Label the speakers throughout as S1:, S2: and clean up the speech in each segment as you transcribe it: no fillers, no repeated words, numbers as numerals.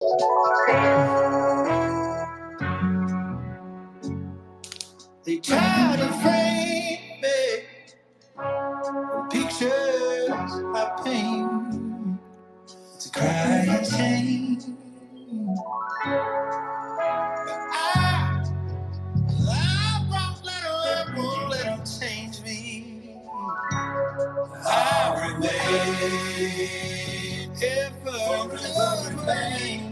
S1: They try to frame me with pictures I paint to cry and shame. I won't let them change me. I remain ever remain.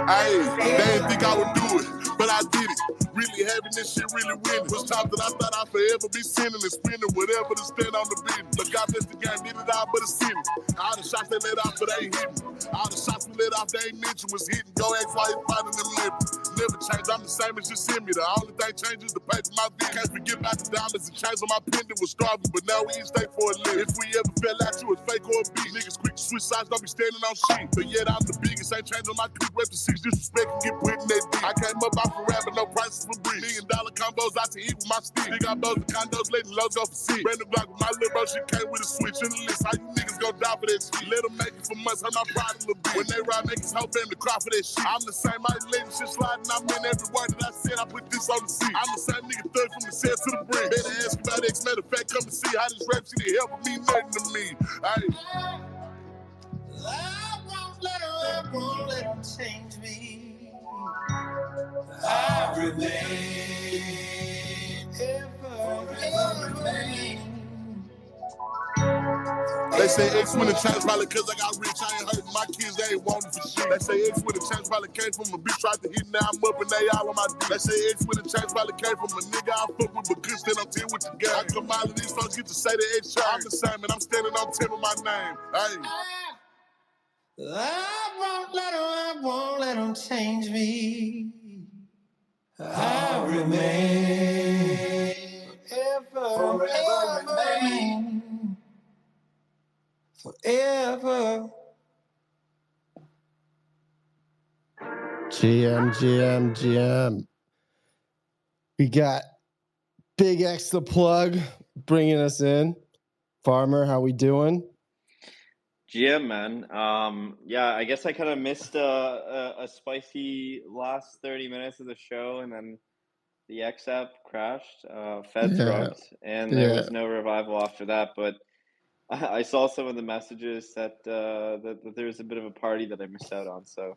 S2: Hey, they didn't think I would do it, but I did it. Really having this shit really winning. Was time that I thought I'd forever be sinning and spinning whatever to stand on the business. But God bless the game, did it all but a sinning. All the shots they let off, but they ain't hitting. All the shots we let off, they ain't mentioned was hitting. Go ask why you finding them living. Never change, I'm the same as you send me. The only thing changes the pay for my bill. Can't forget about the diamonds and chains on my pendant was starving, but now we eat steak for a living. If we ever fell out, you was fake or a beat. Niggas quick to switch sides, don't be standing on shit. But yet I'm the biggest, ain't changing my clique. Rep to 6 disrespect and get put in that dick. I came up off a rap, but no prices for bricks. $1 million combos out to eat with my stick. Big combos and condos, letting low go for sick. Random block with my little bro, she came with a switch. In the list, how you niggas gon' die for that shit? Let them make it for months, hurt my pride a little bit. When they ride, make his whole family cry for that shit. I'm the same, I ain't letting shit sliding. I'm in every word that I said, I put this on the seat. I'm the same nigga third from the set to the bridge. Better ask about X, matter of fact, come and see how this rap shit helping me, nothing to me. Hey. I won't let them change me. I remain ever remain. They say X when the change probably cause I got rich, I ain't hurting my kids, they ain't wanting for shit. They say X when the change probably came from a bitch tried to hit, now I'm up and they all on my dick. They say X when the change probably came from a nigga I fuck with, but good still I'm 10 with the gang. I come out of these folks get to say the X change. I'm the same and I'm standing on 10 with my name. Hey.
S1: I won't let them change me. I remain forever remain. Forever.
S3: GM. We got Big X the plug bringing us in. Farmer, how we doing?
S4: GM, man. Yeah, I guess I kind of missed a spicy last 30 minutes of the show, and then the X app crashed, feds rubbed, and there was no revival after that. But I saw some of the messages that there was a bit of a party that I missed out on. So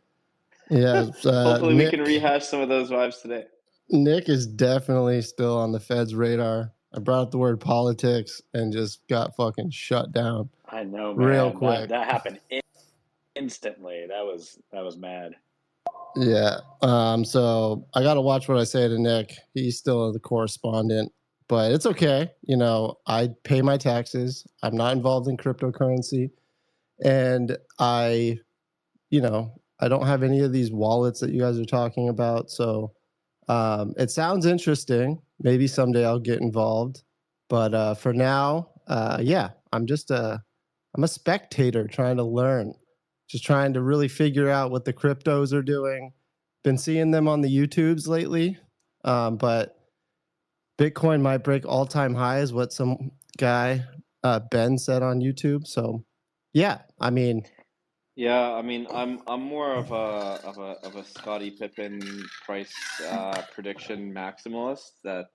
S3: yeah,
S4: hopefully we can rehash some of those vibes today.
S3: Nick is definitely still on the Fed's radar. I brought up the word politics and just got fucking shut down.
S5: I know, man.
S3: Real quick.
S5: That happened instantly. That was mad.
S3: Yeah. So I got to watch what I say to Nick. He's still the correspondent, but it's okay. You know, I pay my taxes. I'm not involved in cryptocurrency, and I don't have any of these wallets that you guys are talking about. So it sounds interesting. Maybe someday I'll get involved, but for now, yeah, I'm a spectator trying to learn, just trying to really figure out what the cryptos are doing. Been seeing them on the YouTubes lately, but Bitcoin might break all-time highs. What some guy Ben said on YouTube. So, yeah, I mean.
S4: Yeah, I mean, I'm more of a Scottie Pippen price prediction maximalist. That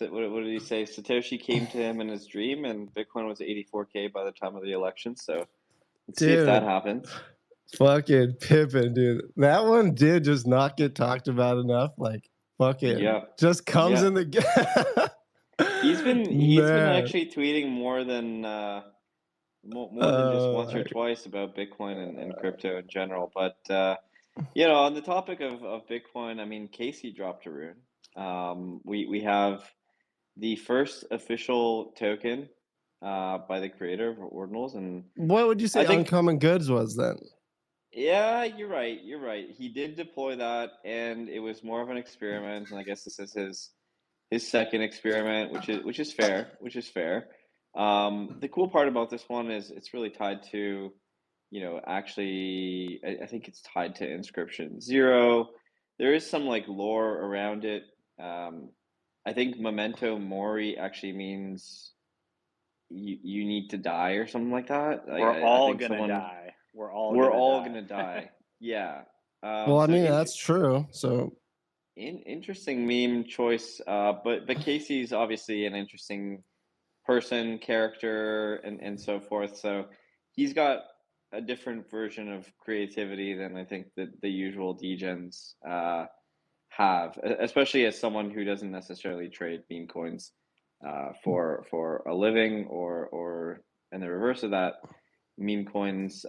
S4: what did he say? Satoshi came to him in his dream, and Bitcoin was 84K by the time of the election. So let's see if that happens.
S3: Fucking Pippen, dude. That one did just not get talked about enough. Like, fucking, just comes in the.
S4: He's been actually tweeting more than just once or twice about Bitcoin and crypto in general. But on the topic of Bitcoin, I mean, Casey dropped a rune. We have the first official token by the creator of Ordinals, and
S3: what would you say Uncommon Goods was then?
S4: Yeah, you're right. He did deploy that, and it was more of an experiment. And I guess this is his second experiment, which is fair. The cool part about this one is it's really tied to, actually, I think it's tied to inscription 0. There is some like lore around it. I think memento mori actually means you need to die or something like that.
S5: We're all gonna die. we're all
S4: we're
S5: gonna
S4: all
S5: die.
S4: gonna die. Yeah.
S3: Well, I
S4: So
S3: mean, that's true. So
S4: interesting meme choice. But Casey's obviously an interesting person, character, and so forth. So he's got a different version of creativity than I think that the usual degens have, especially as someone who doesn't necessarily trade meme coins for a living, or and the reverse of that, meme coins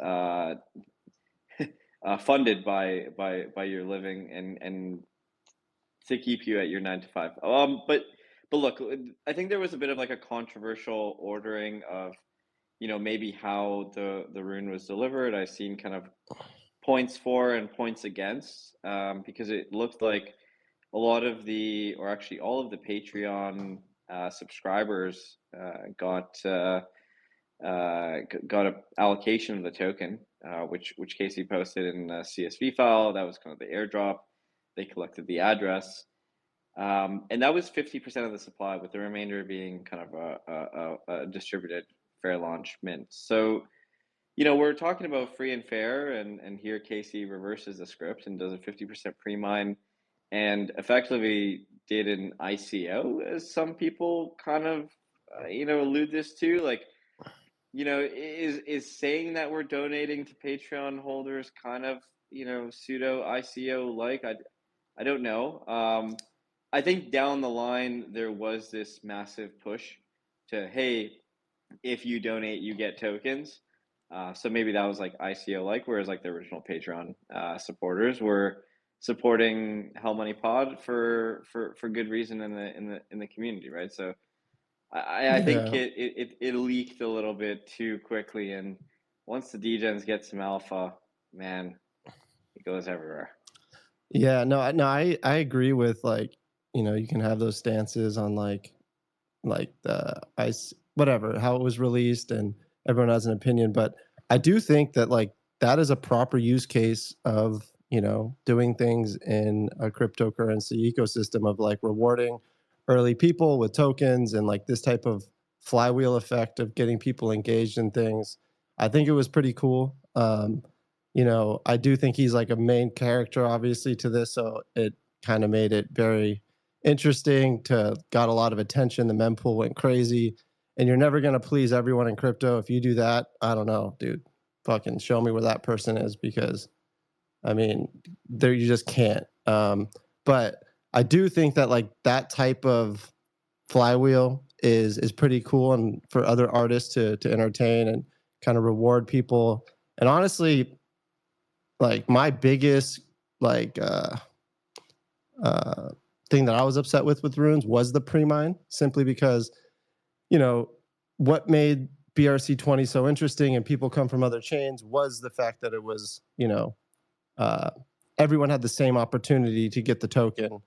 S4: funded by your living and to keep you at your 9 to 5. But look, I think there was a bit of like a controversial ordering of, maybe how the rune was delivered. I've seen kind of points for and points against, because it looked like a lot of or actually all of the Patreon subscribers got an allocation of the token, which Casey posted in a CSV file. That was kind of the airdrop. They collected the address, and that was 50% of the supply, with the remainder being kind of a distributed fair launch mint. So, we're talking about free and fair, and here Casey reverses the script and does a 50% pre-mine, and effectively did an ICO, as some people kind of, allude this to, like, is saying that we're donating to Patreon holders kind of, pseudo ICO like? I don't know. I think down the line there was this massive push to, hey, if you donate, you get tokens. So maybe that was like ICO like, whereas like the original Patreon supporters were supporting Hell Money Pod for good reason in the community, right? So I think
S3: yeah,
S4: it leaked a little bit too quickly, and once the degens get some alpha, man, it goes everywhere.
S3: yeah, no, I agree with, like, you can have those stances on like the ice, whatever, how it was released, and everyone has an opinion. But I do think that like that is a proper use case of doing things in a cryptocurrency ecosystem, of like rewarding early people with tokens, and like this type of flywheel effect of getting people engaged in things. I think it was pretty cool. I do think he's like a main character, obviously, to this, so it kind of made it very interesting, got a lot of attention. The mempool went crazy, and you're never going to please everyone in crypto. If you do that, I don't know, dude, fucking show me where that person is, because I mean, there, you just can't. But I do think that like that type of flywheel is pretty cool, and for other artists to entertain and kind of reward people. And honestly, like my biggest like thing that I was upset with runes was the pre-mine, simply because what made BRC20 so interesting and people come from other chains was the fact that it was everyone had the same opportunity to get the token.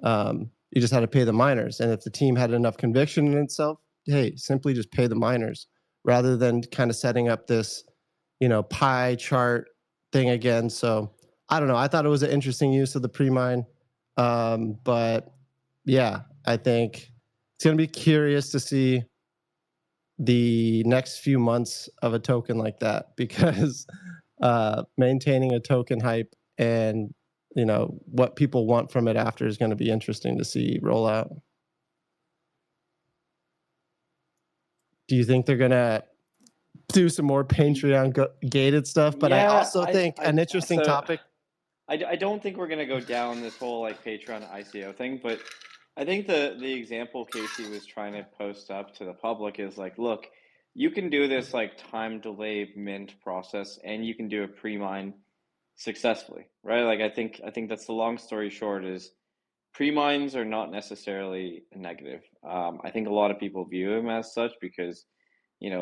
S3: You just had to pay the miners, and if the team had enough conviction in itself, hey, simply just pay the miners, rather than kind of setting up this pie chart thing again. So I don't know. I thought it was an interesting use of the pre-mine. But yeah, I think it's going to be curious to see the next few months of a token like that, because maintaining a token hype and what people want from it after is going to be interesting to see roll out. Do you think they're going to do some more Patreon gated stuff? But I also think an interesting topic.
S4: I don't think we're gonna go down this whole like Patreon ICO thing, but I think the example Casey was trying to post up to the public is like, look, you can do this like time delay mint process, and you can do a pre-mine successfully, right? Like I think that's the long story short, is pre-mines are not necessarily a negative. I think a lot of people view them as such because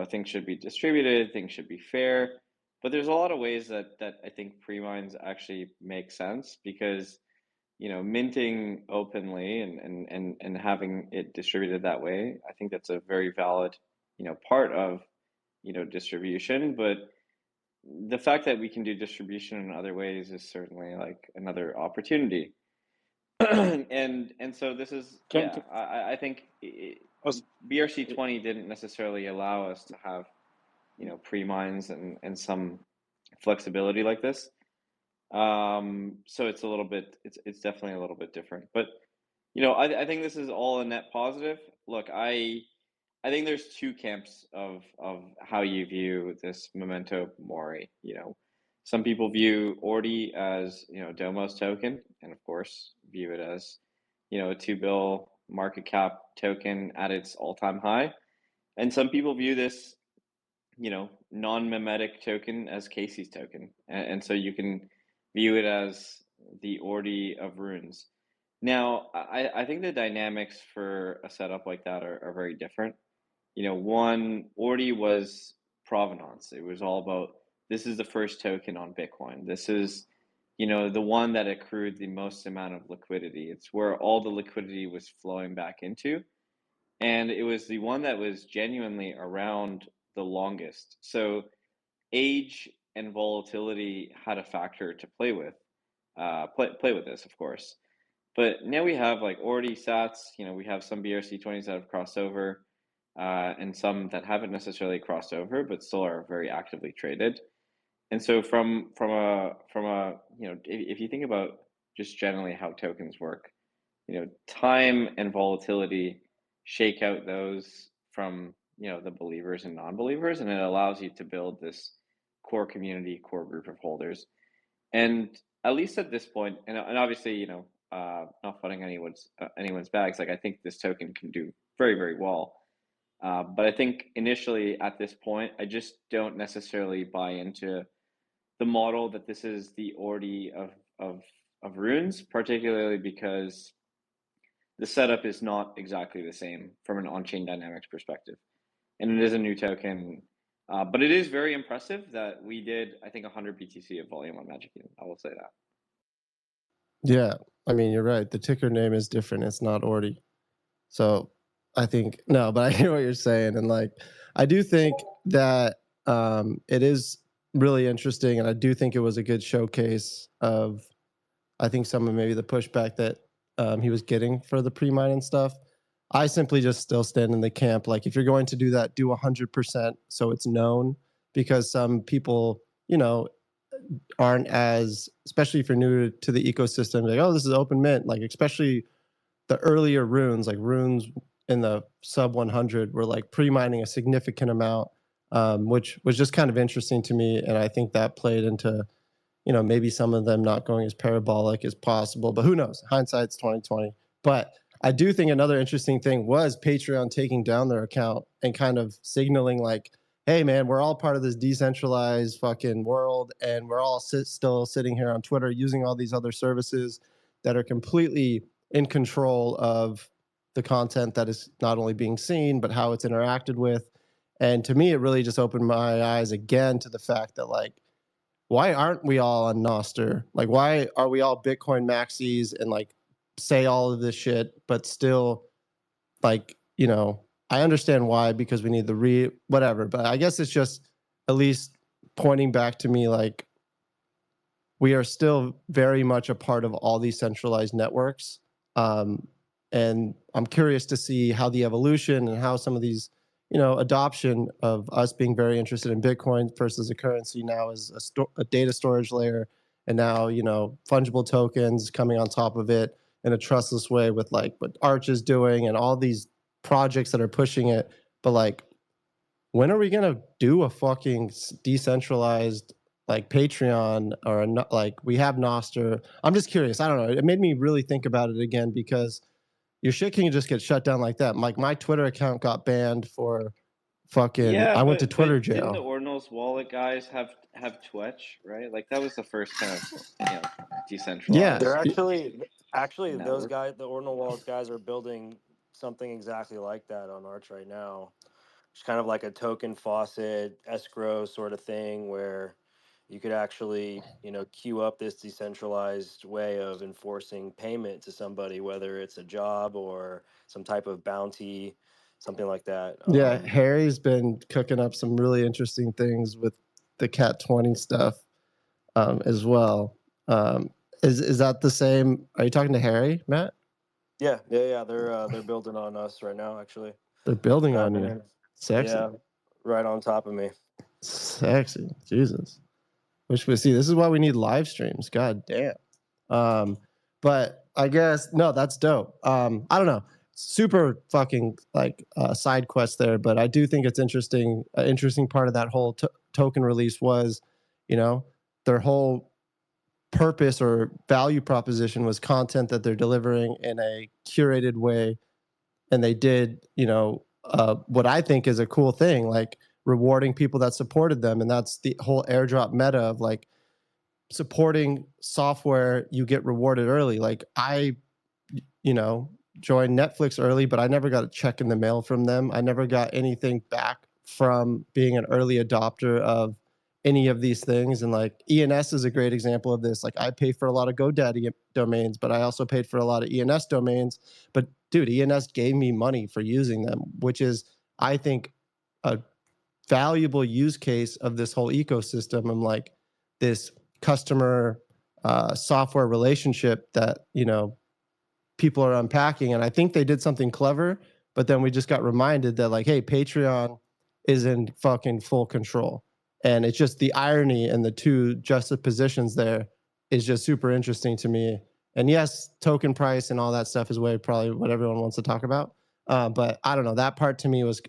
S4: things should be distributed, things should be fair. But there's a lot of ways that I think pre-mines actually make sense, because minting openly and having it distributed that way, I think that's a very valid part of distribution. But the fact that we can do distribution in other ways is certainly like another opportunity. and so this is I think BRC20 didn't necessarily allow us to have pre-mines and some flexibility like this. So it's a little bit, it's definitely a little bit different. But I think this is all a net positive. Look, I think there's two camps of how you view this memento mori. Some people view Ordi as Domo's token, and of course view it as a 2 bill market cap token at its all-time high. And some people view this non-memetic token as Casey's token, and so you can view it as the Ordi of runes. Now, I think the dynamics for a setup like that are very different. One, Ordi was provenance. It was all about, this is the first token on Bitcoin. This is, the one that accrued the most amount of liquidity. It's where all the liquidity was flowing back into. And it was the one that was genuinely around the longest. So age and volatility had a factor to play with. Play with this, of course. But now we have like Ordi sats, we have some BRC20s that have crossed over, and some that haven't necessarily crossed over, but still are very actively traded. And so from a if you think about just generally how tokens work, time and volatility shake out those from the believers and non-believers, and it allows you to build this core community, core group of holders. And at least at this point, and obviously, not putting anyone's bags, like I think this token can do very, very well. But I think initially at this point, I just don't necessarily buy into the model that this is the Ordi of runes, particularly because the setup is not exactly the same from an on-chain dynamics perspective. And it is a new token, but it is very impressive that we did, I think, 100 BTC of volume on Magic Eden. I will say that.
S3: Yeah, I mean, you're right. The ticker name is different. It's not Ordi. So I think, no, but I hear what you're saying. And like, I do think that it is really interesting. And I do think it was a good showcase of, I think, some of maybe the pushback that he was getting for the pre-mine and stuff. I simply just still stand in the camp. Like, if you're going to do that, do 100% so it's known, because some people, aren't as, especially if you're new to the ecosystem, like, oh, this is open mint, like, especially the earlier runes, like runes in the sub 100 were like pre-mining a significant amount, which was just kind of interesting to me. And I think that played into, maybe some of them not going as parabolic as possible, but who knows? Hindsight's 2020. But I do think another interesting thing was Patreon taking down their account and kind of signaling like, hey man, we're all part of this decentralized fucking world, and we're all still sitting here on Twitter using all these other services that are completely in control of the content that is not only being seen, but how it's interacted with. And to me, it really just opened my eyes again to the fact that, like, why aren't we all on Noster? Like, why are we all Bitcoin maxis and like say all of this shit, but still, like, I understand why, because we need the whatever, but I guess it's just at least pointing back to me, like, we are still very much a part of all these centralized networks. And I'm curious to see how the evolution and how some of these, adoption of us being very interested in Bitcoin versus a currency now as a data storage layer, and now, fungible tokens coming on top of it in a trustless way with like what Arch is doing and all these projects that are pushing it. But like, when are we going to do a fucking decentralized like Patreon or like we have Noster? I'm just curious. I don't know. It made me really think about it again, because your shit can just get shut down like that. Like, my Twitter account got banned for fucking,
S4: Yeah,
S3: I went to Twitter
S4: but didn't the
S3: jail.
S4: Ordinals wallet guys have Twitch, right? Like that was the first kind of
S3: Yeah.
S4: decentralized
S6: They're actually those
S4: network.
S6: guys, the Ordinal Wallets guys, are building something exactly like that on Arch right now. It's kind of like a token faucet escrow sort of thing where you could actually, queue up this decentralized way of enforcing payment to somebody, whether it's a job or some type of bounty, something like that.
S3: Yeah, Harry's been cooking up some really interesting things with the Cat 20 stuff as well. Is that the same? Are you talking to Harry, Matt?
S6: Yeah. They're building on us right now. Actually,
S3: They're building on
S6: diving
S3: you.
S6: in.
S3: Sexy.
S6: Yeah, right on top of me.
S3: Sexy. Jesus. Wish we see. This is why we need live streams. God damn. But I guess no, that's dope. I don't know. Super fucking like side quest there, but I do think it's interesting. An interesting part of that whole token release was, you know, their whole purpose or value proposition was content that they're delivering in a curated way, and they did, you know, what I think is a cool thing, like rewarding people that supported them, and that's the whole airdrop meta of like supporting software you get rewarded early. Like I, you know, joined Netflix early, but I never got a check in the mail from them. I never got anything back from being an early adopter of any of these things. And like ENS is a great example of this. Like I pay for a lot of GoDaddy domains, but I also paid for a lot of ENS domains. But dude, ENS gave me money for using them, which is, I think, a valuable use case of this whole ecosystem. I'm like this customer software relationship that, you know, people are unpacking. And I think they did something clever, but then we just got reminded that like, hey, Patreon is in fucking full control. And it's just the irony and the two juxtapositions there is just super interesting to me. And yes, token price and all that stuff is way probably what everyone wants to talk about. But I don't know. That part to me was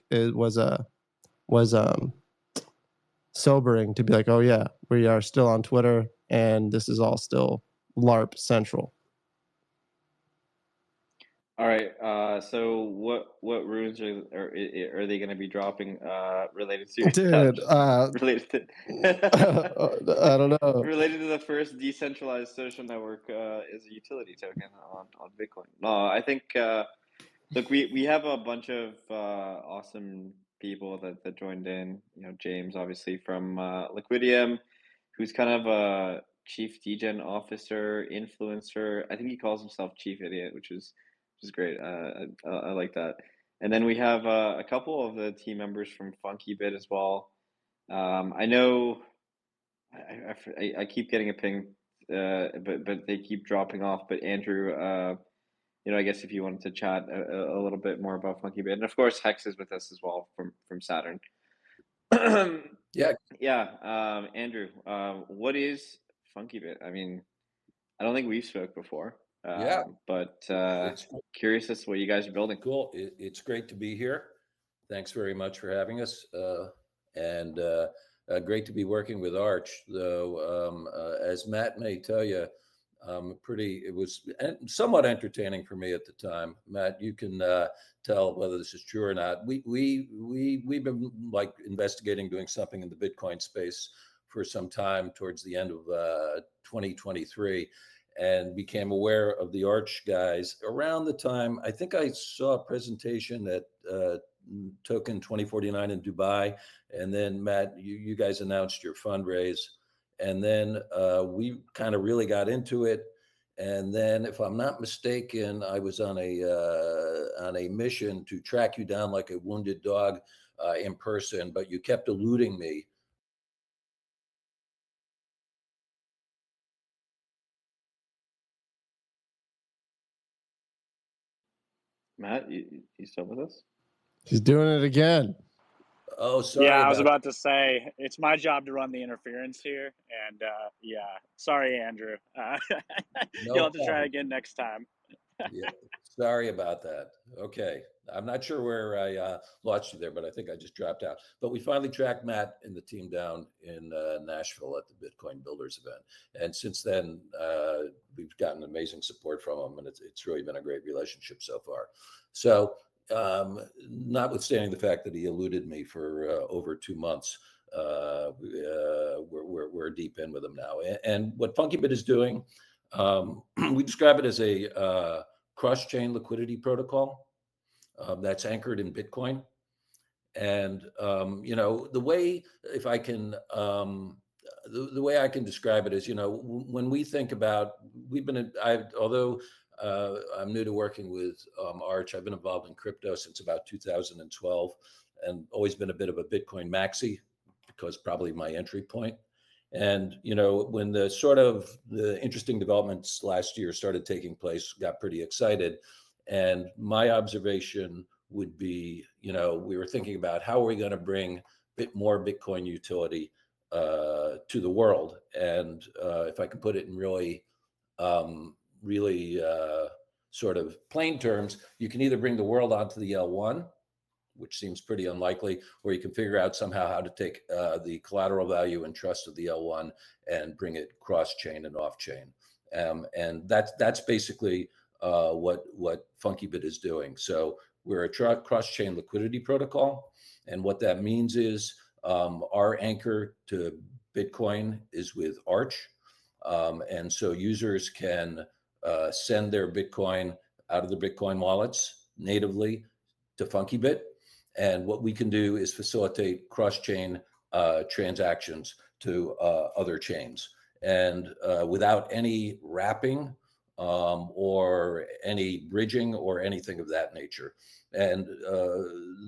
S3: sobering to be like, oh yeah, we are still on Twitter and this is all still LARP central.
S4: All right. So what runes are they going to be dropping related to
S3: Dude,
S4: related to
S3: I don't know.
S4: related to the first decentralized social network is a utility token on Bitcoin? No, I think look, we have a bunch of awesome people that joined in. You know, James obviously from Liquidium, who's kind of a chief degen officer, influencer. I think he calls himself chief idiot, which is great. I like that. And then we have a couple of the team members from FunkyBit as well. I know I keep getting a ping, but they keep dropping off. But Andrew, you know, I guess if you wanted to chat a little bit more about FunkyBit, and of course Hex is with us as well from Saturn.
S7: Yeah.
S4: Yeah, Andrew, what is FunkyBit? I mean, I don't think we've spoke before.
S7: Yeah.
S4: But
S7: It's
S4: curious as to what you guys are building.
S7: cool. It's great to be here. Thanks very much for having us. And great to be working with Arch, though, as Matt may tell you, it was somewhat entertaining for me at the time. Matt, you can tell whether this is true or not. We've been like investigating doing something in the Bitcoin space for some time towards the end of 2023, and became aware of the Arch guys around the time. I think I saw a presentation at Token 2049 in Dubai, and then Matt, you guys announced your fundraise. And then we kind of really got into it. And then, if I'm not mistaken, I was on a mission to track you down like a wounded dog in person, but you kept eluding me.
S4: Matt, you still with us?
S3: He's doing it again.
S7: Oh, sorry.
S5: Yeah, I was about to say it's my job to run the interference here, and yeah, sorry, Andrew. You'll have to try again next time.
S7: Yeah, sorry about that. Okay, I'm not sure where I lost you there, but I think I just dropped out. But we finally tracked Matt and the team down in Nashville at the Bitcoin Builders event, and since then we've gotten amazing support from them, and it's really been a great relationship so far. So, notwithstanding the fact that he eluded me for over 2 months, we're deep in with him now. And what FunkyBit is doing, we describe it as a cross-chain liquidity protocol that's anchored in Bitcoin. And you know, the way I can describe it is, you know, when we think about, although I'm new to working with Arch, I've been involved in crypto since about 2012, and always been a bit of a Bitcoin maxi, because probably my entry point. And, you know, when the interesting developments last year started taking place, got pretty excited. And my observation would be, you know, we were thinking about how are we going to bring more Bitcoin utility to the world. And if I can put it in really, sort of plain terms, you can either bring the world onto the L1, which seems pretty unlikely, or you can figure out somehow how to take the collateral value and trust of the L1 and bring it cross-chain and off-chain. And that's basically what FunkyBit is doing. So we're a cross-chain liquidity protocol. And what that means is our anchor to Bitcoin is with Arch. And so users can send their Bitcoin out of the Bitcoin wallets natively to FunkyBit. And what we can do is facilitate cross-chain transactions to other chains. And without any wrapping or any bridging or anything of that nature. And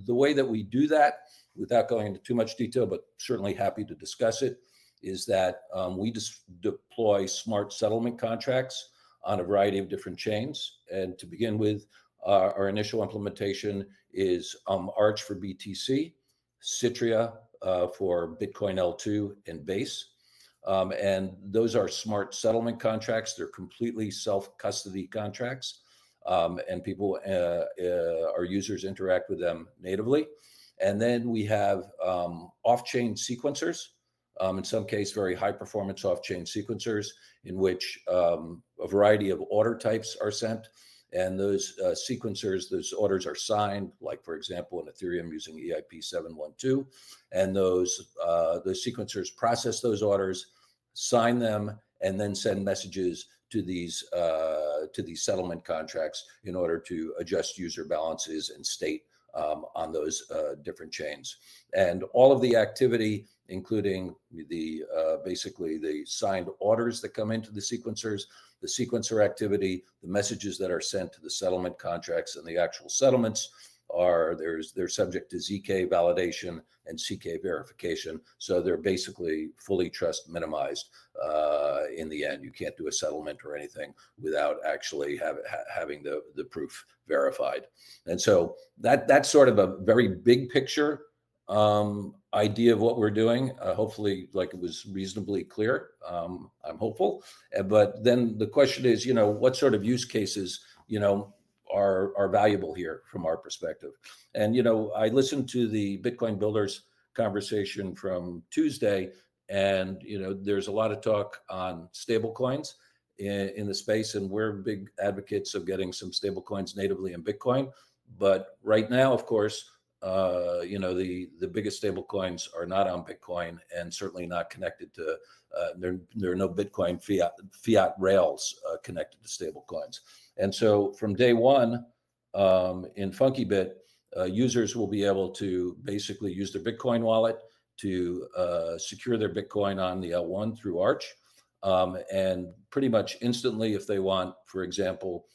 S7: the way that we do that, without going into too much detail, but certainly happy to discuss it, is that we just deploy smart settlement contracts on a variety of different chains. And to begin with, our initial implementation is Arch for BTC, Citria for Bitcoin L2 and Base. And those are smart settlement contracts. They're completely self-custody contracts. And people, our users interact with them natively. And then we have off-chain sequencers, in some case, very high performance off-chain sequencers in which a variety of order types are sent. And those sequencers, those orders are signed, like, for example, in Ethereum using EIP 712. And those sequencers process those orders, sign them, and then send messages to these settlement contracts in order to adjust user balances and state on those different chains. And all of the activity, including the basically the signed orders that come into the sequencers, the sequencer activity, the messages that are sent to the settlement contracts, and the actual settlements they're subject to ZK validation and CK verification. So they're basically fully trust minimized in the end. You can't do a settlement or anything without actually having the proof verified. And so that's sort of a very big picture idea of what we're doing. Hopefully, like, it was reasonably clear. I'm hopeful. But then the question is, what sort of use cases, are valuable here from our perspective. And, I listened to the Bitcoin Builders conversation from Tuesday, and, there's a lot of talk on stable coins in the space, and we're big advocates of getting some stable coins natively in Bitcoin. But right now, of course, the biggest stable coins are not on Bitcoin, and certainly not connected to, there are no Bitcoin fiat rails connected to stable coins. And so from day one in FunkyBit, users will be able to basically use their Bitcoin wallet to secure their Bitcoin on the L1 through Arch. And pretty much instantly, if they want, for example,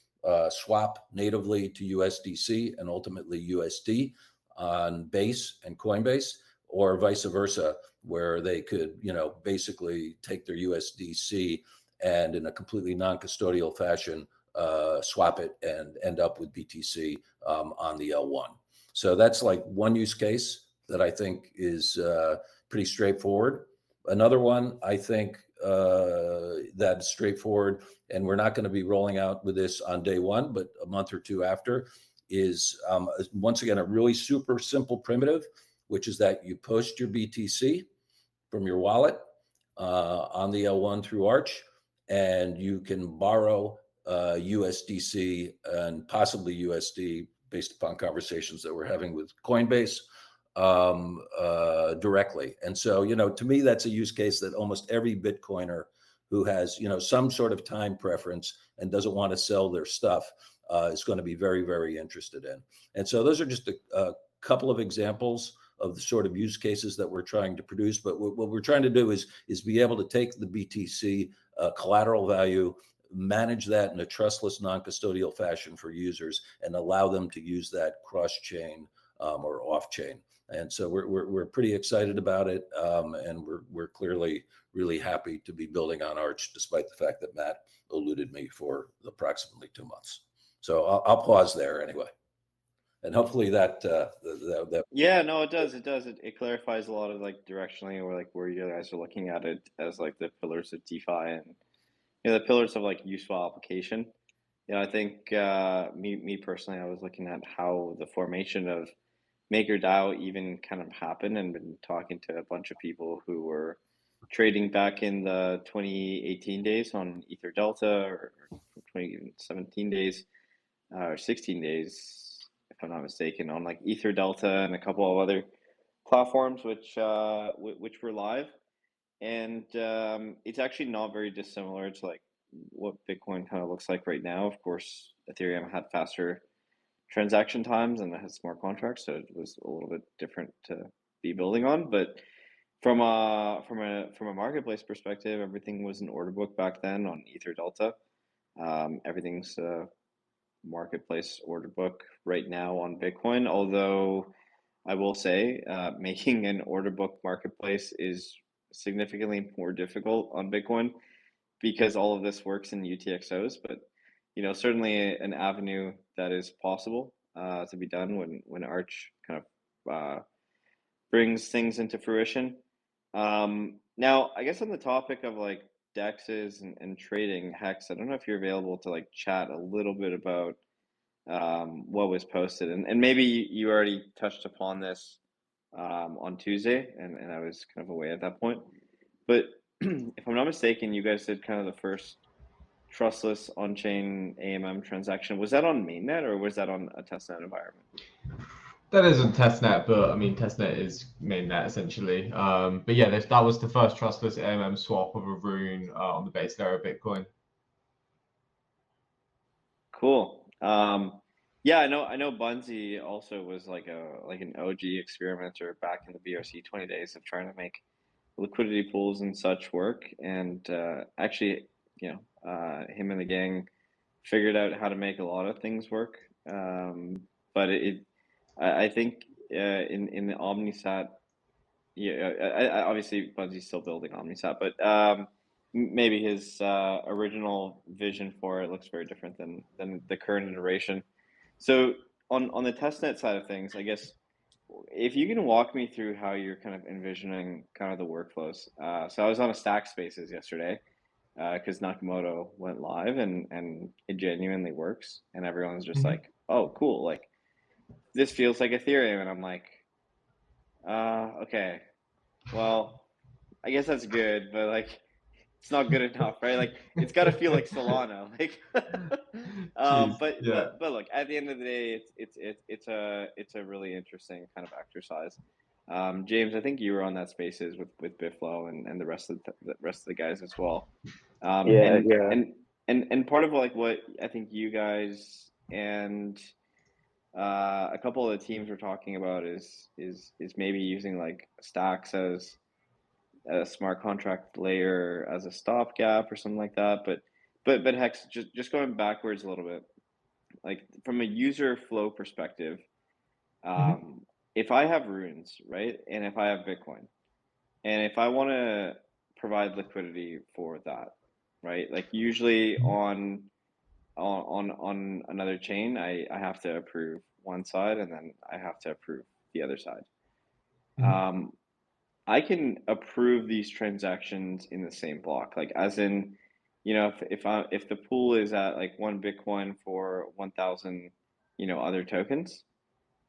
S7: swap natively to USDC and ultimately USD on Base and Coinbase, or vice versa, where they could, basically take their USDC and in a completely non-custodial fashion, swap it and end up with BTC on the L1. So that's like one use case that I think is pretty straightforward. Another one, I think that's straightforward, and we're not going to be rolling out with this on day one, but a month or two after, is once again a really super simple primitive, which is that you post your BTC from your wallet on the L1 through Arch, and you can borrow USDC and possibly USD based upon conversations that we're having with Coinbase directly. And so, to me, that's a use case that almost every Bitcoiner who has, some sort of time preference and doesn't want to sell their stuff is going to be very, very interested in. And so those are just a couple of examples of the sort of use cases that we're trying to produce. But what we're trying to do is be able to take the BTC collateral value, manage that in a trustless, non-custodial fashion for users, and allow them to use that cross-chain or off-chain. And so we're pretty excited about it, and we're clearly really happy to be building on Arch, despite the fact that Matt eluded me for approximately 2 months. So I'll pause there anyway. And hopefully that
S4: Yeah, no, it does. It does. It clarifies a lot of like directionally or like where you guys are looking at it as like the pillars of DeFi and the pillars of like useful application. I think me personally, I was looking at how the formation of MakerDAO even kind of happened, and been talking to a bunch of people who were trading back in the 2018 days on Ether Delta, or 2017 days, or 16 days, if I'm not mistaken, on like Ether Delta and a couple of other platforms which were live. And it's actually not very dissimilar to like what Bitcoin kind of looks like right now. Of course, Ethereum had faster transaction times and it has smart contracts, so it was a little bit different to be building on. But from a marketplace perspective, everything was an order book back then on Ether Delta. Everything's a marketplace order book right now on Bitcoin. Although I will say, making an order book marketplace is significantly more difficult on Bitcoin because all of this works in UTXOs. But certainly an avenue that is possible to be done when Arch kind of brings things into fruition. Now, I guess on the topic of like DEXs and trading, Hex, I don't know if you're available to like chat a little bit about what was posted, and maybe you already touched upon this on Tuesday, and I was kind of away at that point. But if I'm not mistaken, you guys did kind of the first trustless on-chain AMM transaction. Was that on mainnet or was that on a testnet environment?
S8: That isn't testnet, but I mean testnet is mainnet essentially. But yeah, that was the first trustless AMM swap of a rune on the base layer of Bitcoin.
S4: Cool. Yeah, I know Bunzi also was like an OG experimenter back in the BRC 20 days of trying to make liquidity pools and such work, and actually, him and the gang figured out how to make a lot of things work. But I think in the OmniSat, obviously Bunzi's still building OmniSat, but maybe his original vision for it looks very different than the current iteration. So on the testnet side of things, I guess if you can walk me through how you're kind of envisioning kind of the workflows. So I was on a Stack Spaces yesterday because Nakamoto went live, and it genuinely works, and everyone's just like, oh, cool, like this feels like Ethereum, and I'm like, okay, well, I guess that's good, but like it's not good enough, right? Like it's got to feel like Solana, like. But look, at the end of the day, it's a really interesting kind of exercise. James, I think you were on that Spaces with Bifflo and the rest of the guys as well. And part of like what I think you guys and a couple of the teams were talking about is maybe using like Stacks as a smart contract layer as a stopgap or something like that. But Hex, just going backwards a little bit, like from a user flow perspective, if I have runes, right, and if I have Bitcoin, and if I want to provide liquidity for that, right, like usually on another chain, I have to approve one side and then I have to approve the other side. I can approve these transactions in the same block, like as in, if the pool is at like 1 Bitcoin for 1,000, other tokens,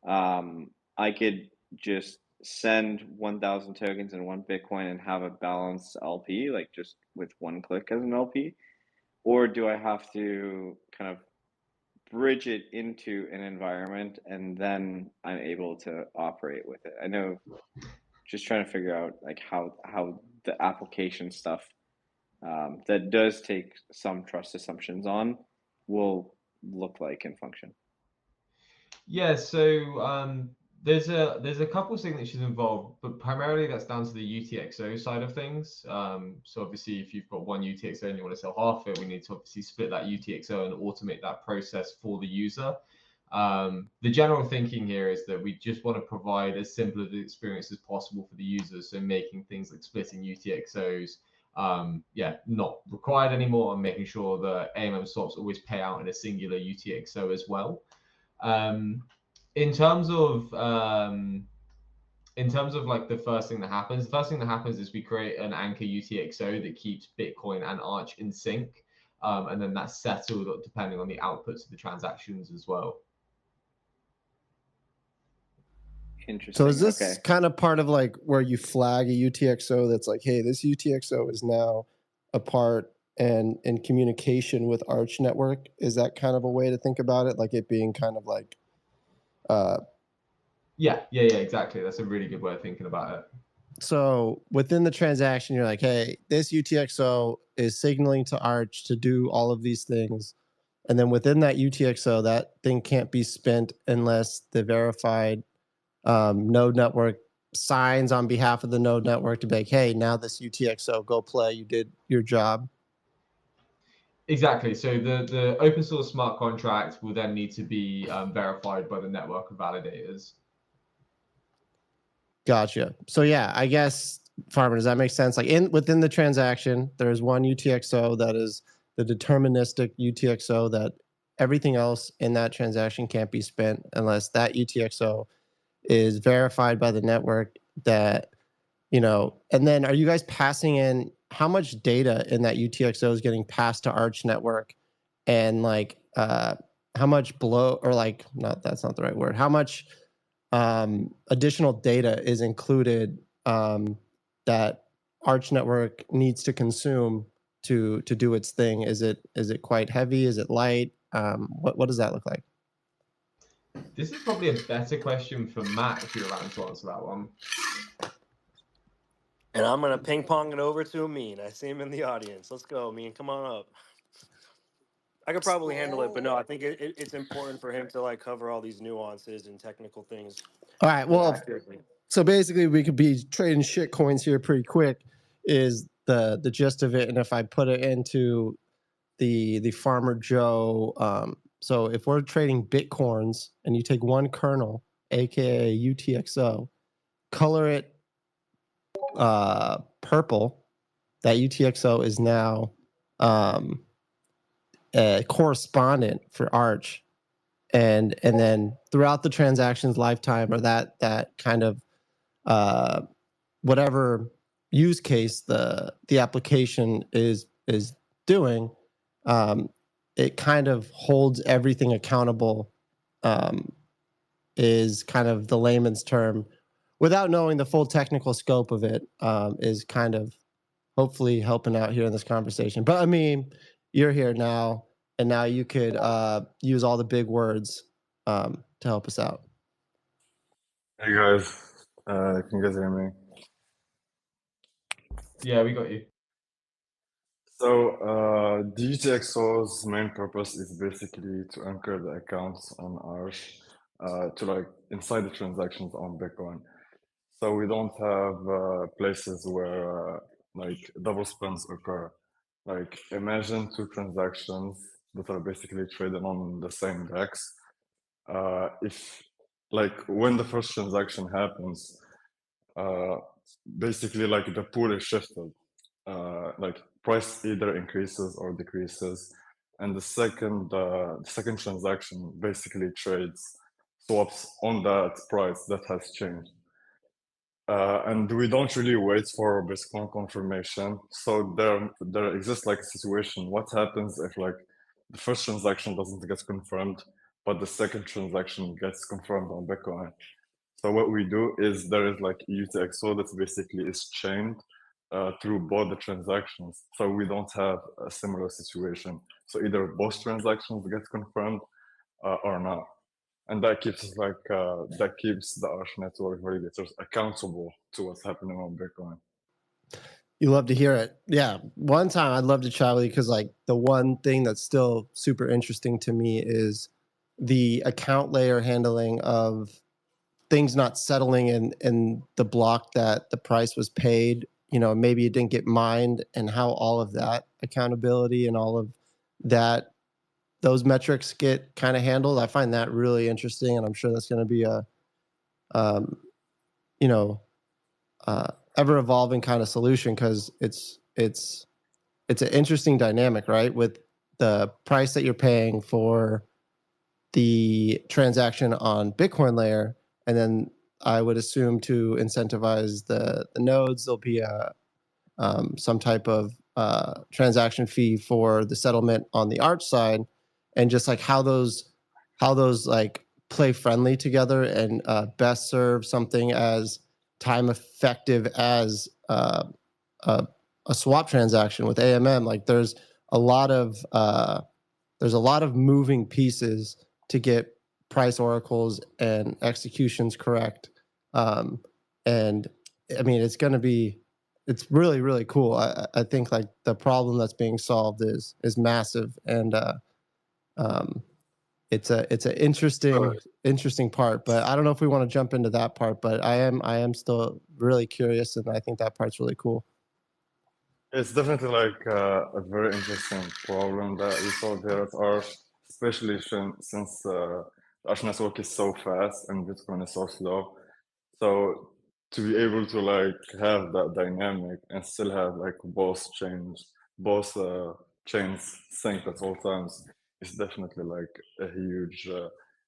S4: I could just send 1,000 tokens and 1 Bitcoin and have a balanced LP, like just with one click as an LP, or do I have to kind of bridge it into an environment and then I'm able to operate with it? I know. Just trying to figure out like how the application stuff that does take some trust assumptions on will look like and function.
S8: Yeah, so there's a couple signatures involved, but primarily that's down to the UTXO side of things. So obviously, if you've got one UTXO and you want to sell half it, we need to obviously split that UTXO and automate that process for the user. The general thinking here is that we just want to provide as simple an experience as possible for the users. So making things like splitting UTXOs, not required anymore, and making sure that AMM swaps always pay out in a singular UTXO as well. in terms of like the first thing that happens is we create an anchor UTXO that keeps Bitcoin and Arch in sync, and then that's settled depending on the outputs of the transactions as well.
S4: Interesting.
S3: So is this
S4: okay.
S3: kind of part of like where you flag a UTXO that's like, hey, this UTXO is now a part and in communication with Arch Network? Is that kind of a way to think about it? Like it being kind of like
S8: Yeah, exactly. That's a really good way of thinking about it.
S3: So within the transaction, you're like, hey, this UTXO is signaling to Arch to do all of these things. And then within that UTXO, that thing can't be spent unless the verified node network signs on behalf of the node network to be like, hey, now this UTXO, go play, you did your job.
S8: Exactly. So the open source smart contract will then need to be verified by the network of validators.
S3: Gotcha. So yeah, I guess, Farmer, does that make sense? Like within the transaction, there's one UTXO that is the deterministic UTXO that everything else in that transaction can't be spent unless that UTXO is verified by the network that, and then are you guys passing in how much data in that UTXO is getting passed to Arch Network, and like how much that's not the right word. How much additional data is included that Arch Network needs to consume to do its thing? Is it quite heavy? Is it light? What does that look like?
S8: This is probably a better question for Matt if you're around to answer that one.
S6: And I'm going to ping pong it over to Amin. I see him in the audience. Let's go, Amin. Come on up. I could probably handle it, but no, I think it's important for him to like cover all these nuances and technical things.
S3: All right. Well, so basically we could be trading shit coins here pretty quick is the gist of it. And if I put it into the Farmer Joe, so if we're trading Bitcoins and you take one kernel, aka UTXO, color it purple, that UTXO is now a correspondent for Arch, and then throughout the transaction's lifetime, or that kind of whatever use case the application is doing, it kind of holds everything accountable, is kind of the layman's term, without knowing the full technical scope of it, is kind of hopefully helping out here in this conversation. But I mean, you're here now, and now you could use all the big words to help us out.
S9: Hey guys, can you guys hear me?
S8: Yeah, we got you.
S9: So the UTXO's main purpose is basically to anchor the accounts on Arch to like inside the transactions on Bitcoin. So we don't have places where like double spends occur. Like imagine two transactions that are basically traded on the same DEX. If like when the first transaction happens, basically like the pool is shifted. Like price either increases or decreases, and the second transaction basically trades swaps on that price that has changed. And we don't really wait for Bitcoin confirmation. So there exists like a situation. What happens if like the first transaction doesn't get confirmed, but the second transaction gets confirmed on Bitcoin? So what we do is there is like UTXO that basically is chained through both the transactions. So we don't have a similar situation. So either both transactions get confirmed or not. And that keeps that keeps the Arch network validators accountable to what's happening on Bitcoin.
S3: You love to hear it. Yeah. One time I'd love to chat with you because like the one thing that's still super interesting to me is the account layer handling of things not settling in the block that the price was paid. Maybe it didn't get mined, and how all of that accountability and all of that, those metrics get kind of handled. I find that really interesting, and I'm sure that's going to be a, ever evolving kind of solution, because it's an interesting dynamic, right? With the price that you're paying for the transaction on Bitcoin layer, and then I would assume to incentivize the nodes, there'll be some type of transaction fee for the settlement on the Arch side, and just like how those like play friendly together and best serve something as time effective as a swap transaction with AMM. Like there's a lot of moving pieces to get price oracles and executions correct. And I mean, it's really, really cool. I think like the problem that's being solved is massive, and it's an interesting part. But I don't know if we want to jump into that part. But I am still really curious, and I think that part's really cool.
S9: It's definitely like a very interesting problem that we solve here at Arch, especially since the Arch network is so fast and Bitcoin is so slow. So to be able to like have that dynamic and still have like both chains sync at all times is definitely like a huge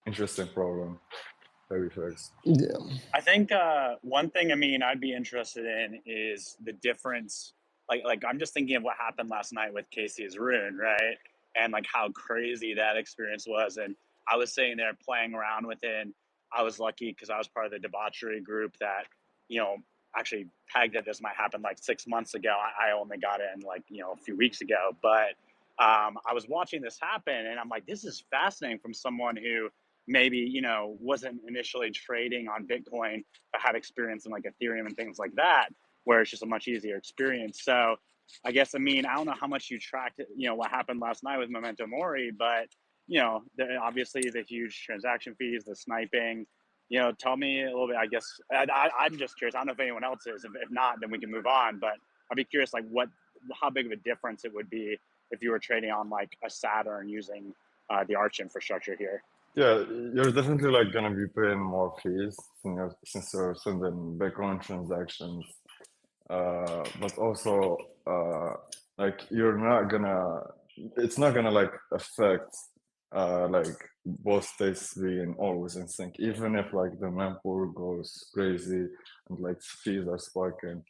S9: interesting problem that we fix.
S3: Yeah.
S5: I think one thing, I mean, I'd be interested in is the difference. Like I'm just thinking of what happened last night with Casey's Rune, right? And like how crazy that experience was. And I was sitting there playing around with it. And I was lucky because I was part of the debauchery group that, actually pegged that this might happen like 6 months ago. I only got it in like, a few weeks ago. But I was watching this happen and I'm like, this is fascinating from someone who maybe, wasn't initially trading on Bitcoin, but had experience in like Ethereum and things like that, where it's just a much easier experience. So I guess, I don't know how much you tracked, what happened last night with Memento Mori, but, obviously the huge transaction fees, the sniping, tell me a little bit, I guess, I'm just curious. I don't know if anyone else is. If not, then we can move on. But I'd be curious, like how big of a difference it would be if you were trading on like a Saturn using the Arch infrastructure here.
S9: Yeah, you're definitely like gonna be paying more fees since you're sending Bitcoin transactions, but also like it's not gonna like affect like both states being always in sync, even if like the mempool goes crazy and like fees are spiking,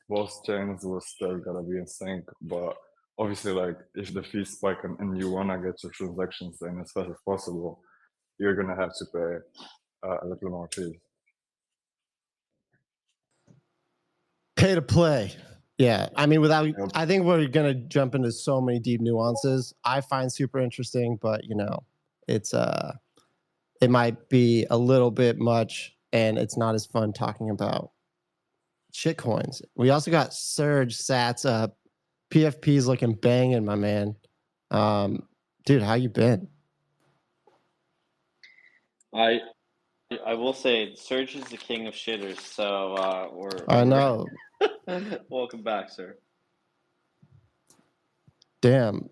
S9: both chains will still gotta be in sync. But obviously, like if the fees spike and you wanna get your transactions in as fast as possible, you're gonna have to pay a little more fees.
S3: Pay to play. Yeah, I mean, I think we're gonna jump into so many deep nuances. I find super interesting, but it's it might be a little bit much, and it's not as fun talking about shitcoins. We also got Surge Sats up. PFP's looking banging, my man. Dude, how you been?
S4: I will say Surge is the king of shitters, so
S3: I know.
S4: Welcome back, sir.
S3: Damn,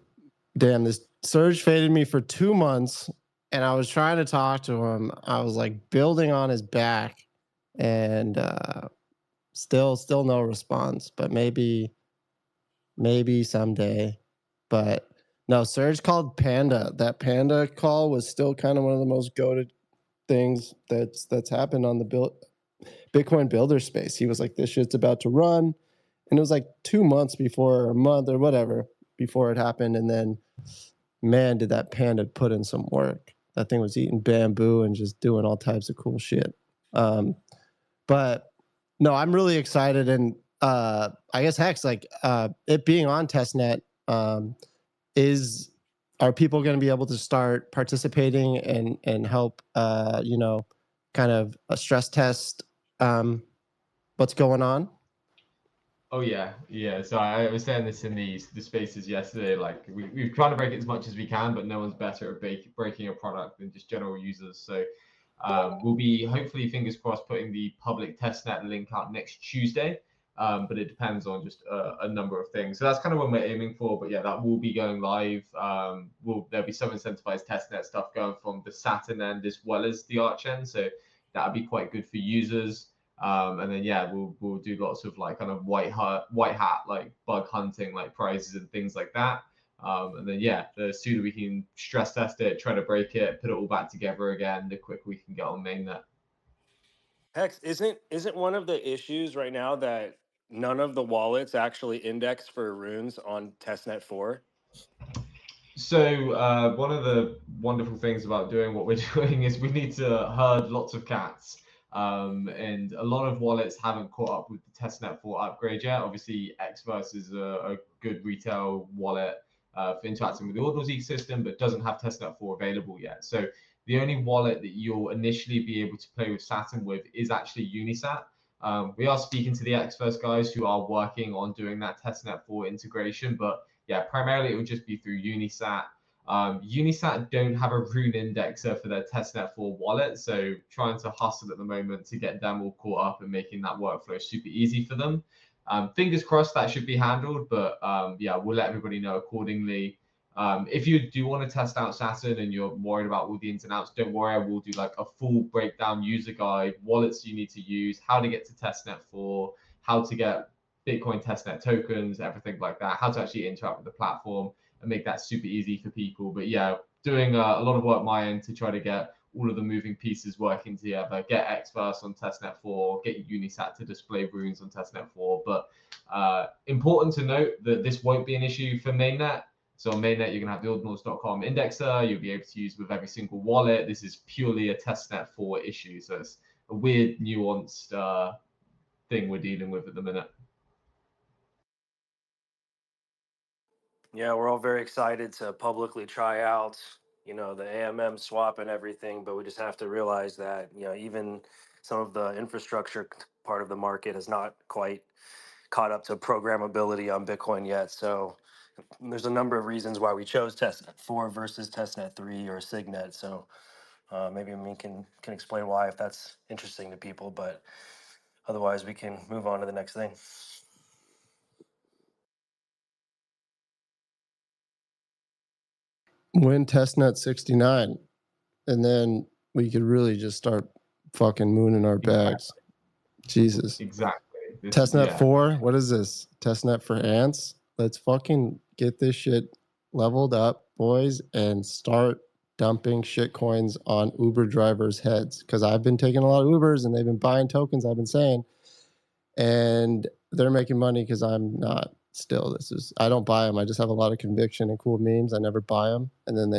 S3: this Surge faded me for 2 months, and I was trying to talk to him. I was like building on his back, and still no response. But maybe someday. But no, Surge called Panda. That Panda call was still kind of one of the most goated things that's happened on the Bitcoin builder space. He was like, this shit's about to run. And it was like 2 months before, a month or whatever, before it happened. And then, man, did that Panda put in some work. That thing was eating bamboo and just doing all types of cool shit. But no, I'm really excited. And I guess Hex, like it being on testnet, are people going to be able to start participating and help, kind of a stress test what's going on?
S8: Oh yeah. So I was saying this in the spaces yesterday. Like we've tried to break it as much as we can, but no one's better at breaking a product than just general users. So we'll be hopefully, fingers crossed, putting the public testnet link out next Tuesday. But it depends on just a number of things. So that's kind of what we're aiming for. But yeah, that will be going live. There'll be some incentivized testnet stuff going from the Saturn end as well as the Arch end. So that'll be quite good for users. And then yeah, we'll do lots of like kind of white hat like bug hunting like prizes and things like that. And then, yeah, the sooner we can stress test it, try to break it, put it all back together again, the quicker we can get on mainnet.
S6: Hex, isn't one of the issues right now that none of the wallets actually index for runes on testnet 4?
S8: So one of the wonderful things about doing what we're doing is we need to herd lots of cats. And a lot of wallets haven't caught up with the testnet 4 upgrade yet. Obviously, Xverse is a good retail wallet for interacting with the Ordinals ecosystem, but doesn't have testnet 4 available yet. So the only wallet that you'll initially be able to play with Saturn with is actually Unisat. We are speaking to the Xverse guys who are working on doing that testnet 4 integration, but yeah, primarily it would just be through Unisat. Unisat don't have a rune indexer for their testnet 4 wallet, so trying to hustle at the moment to get them all caught up and making that workflow super easy for them. Fingers crossed that should be handled, but yeah, we'll let everybody know accordingly. If you do want to test out Saturn and you're worried about all the ins and outs, don't worry, I will do like a full breakdown user guide, wallets you need to use, how to get to testnet 4, how to get Bitcoin testnet tokens, everything like that, how to actually interact with the platform and make that super easy for people. But yeah, doing a lot of work my end to try to get all of the moving pieces working together, get Xverse on testnet 4, get Unisat to display runes on testnet 4. But important to note that this won't be an issue for mainnet. So on mainnet, you're going to have the ordinals.com indexer. You'll be able to use with every single wallet. This is purely a testnet 4 issue. So it's a weird, nuanced thing we're dealing with at the minute.
S6: Yeah, we're all very excited to publicly try out, the AMM swap and everything, but we just have to realize that, even some of the infrastructure part of the market has not quite caught up to programmability on Bitcoin yet. So there's a number of reasons why we chose testnet 4 versus testnet 3 or Signet. So maybe we can explain why if that's interesting to people, but otherwise we can move on to the next thing.
S3: Win testnet 69, and then we could really just start fucking mooning our bags. Jesus.
S8: Exactly.
S3: Testnet 4, what is this? Testnet for ants? Let's fucking get this shit leveled up, boys, and start dumping shit coins on Uber drivers' heads. Because I've been taking a lot of Ubers and they've been buying tokens, I've been saying, and they're making money because I'm not. Still, I don't buy them. I just have a lot of conviction and cool memes. I never buy them, and then